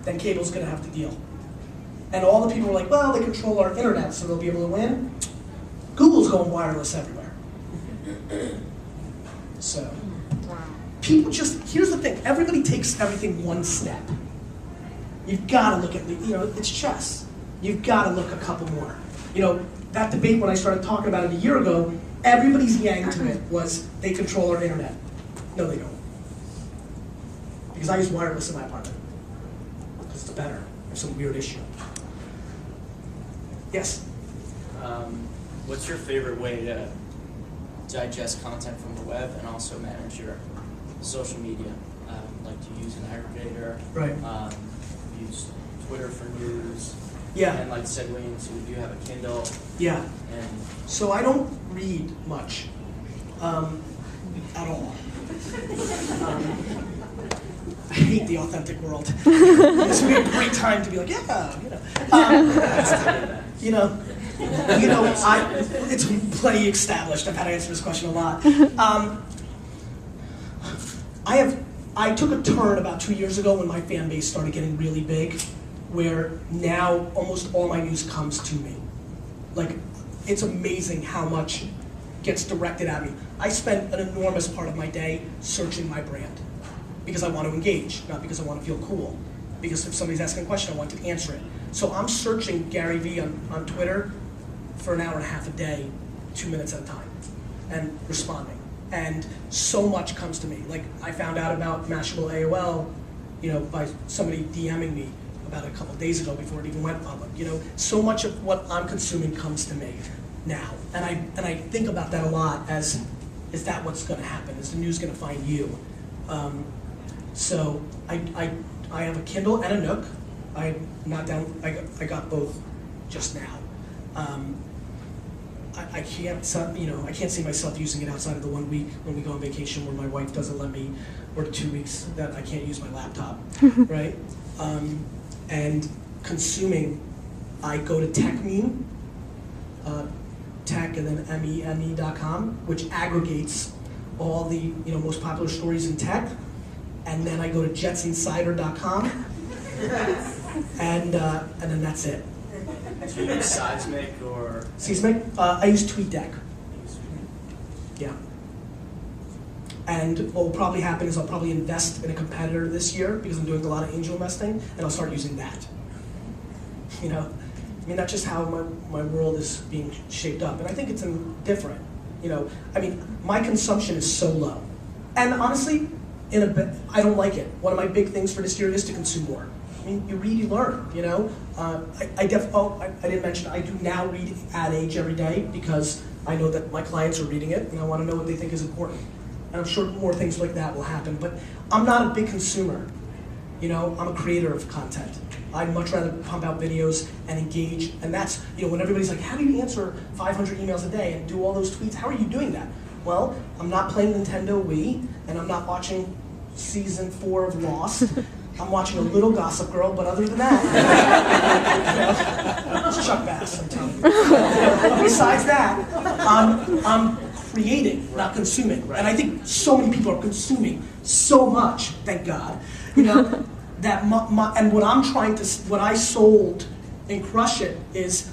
then cable's going to have to deal. And all the people are like, well, they control our internet, so they'll be able to win. Google's going wireless everywhere. So, people just, here's the thing, everybody takes everything one step. You've got to look at, it's chess. You've got to look a couple more. That debate when I started talking about it a year ago, everybody's yang to it was they control our internet. No, they don't. Because I use wireless in my apartment. Because it's better. There's some weird issue. Yes? What's your favorite way to digest content from the web and also manage your social media? Like to use an aggregator? Right. Use Twitter for news? Yeah. And like segue into, do you have a Kindle? Yeah. And so I don't read much at all. I hate the authentic world. This would be a great time to be like, it's plenty established. I've had to answer this question a lot. I took a turn about 2 years ago when my fan base started getting really big, where now almost all my news comes to me. Like, it's amazing how much gets directed at me. I spend an enormous part of my day searching my brand because I want to engage, not because I want to feel cool. Because if somebody's asking a question, I want to answer it. So I'm searching Gary Vee on Twitter for an hour and a half a day, 2 minutes at a time, and responding. And so much comes to me. Like, I found out about Mashable AOL, by somebody DMing me about a couple of days ago before it even went public. So much of what I'm consuming comes to me now. And I think about that a lot as, is that what's gonna happen? Is the news gonna find you? So I have a Kindle and a Nook. I got both just now. I can't see myself using it outside of the 1 week when we go on vacation where my wife doesn't let me, or 2 weeks that I can't use my laptop, right? And consuming, I go to TechMeme, tech and then meme.com, which aggregates all the most popular stories in tech, and then I go to jetsinsider.com, and then that's it. do you use Seismic or? Seismic? I use TweetDeck. Yeah. And what will probably happen is I'll probably invest in a competitor this year because I'm doing a lot of angel investing, and I'll start using that. That's just how my world is being shaped up, and I think it's different. My consumption is so low, and honestly, I don't like it. One of my big things for this year is to consume more. You read, you learn. I didn't mention I do now read Ad Age every day because I know that my clients are reading it, and I want to know what they think is important. And I'm sure more things like that will happen, but I'm not a big consumer. I'm a creator of content. I'd much rather pump out videos and engage, and that's, when everybody's like, how do you answer 500 emails a day and do all those tweets? How are you doing that? Well, I'm not playing Nintendo Wii, and I'm not watching season 4 of Lost. I'm watching a little Gossip Girl, but other than that, it's Chuck Bass, I'm telling you. Besides that, I'm creating, not consuming. And I think so many people are consuming so much, thank God, that and what I sold in Crush It is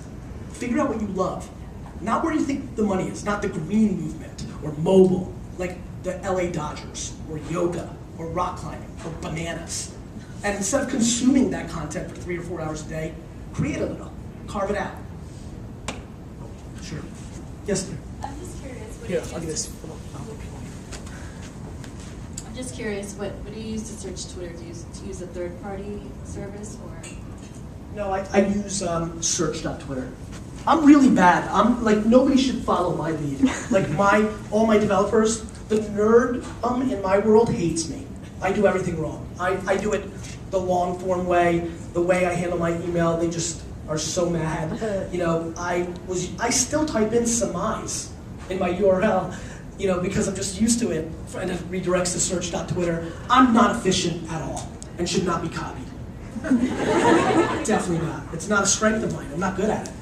figure out what you love. Not where you think the money is, not the green movement or mobile, like the LA Dodgers or yoga or rock climbing or bananas. And instead of consuming that content for 3 or 4 hours a day, create a little, carve it out. Sure. Yes, sir. I'm just curious. Here, I'll do this. I'm just curious, what do you use to search Twitter? Do you use a third-party service or? No, I use search.twitter. I'm really bad. I'm like, nobody should follow my lead. Like all my developers, the nerd in my world hates me. I do everything wrong. I do it the long form way, the way I handle my email, they just are so mad. I still type in surmise in my URL, because I'm just used to it, and it redirects to search.twitter. I'm not efficient at all, and should not be copied. Definitely not. It's not a strength of mine. I'm not good at it,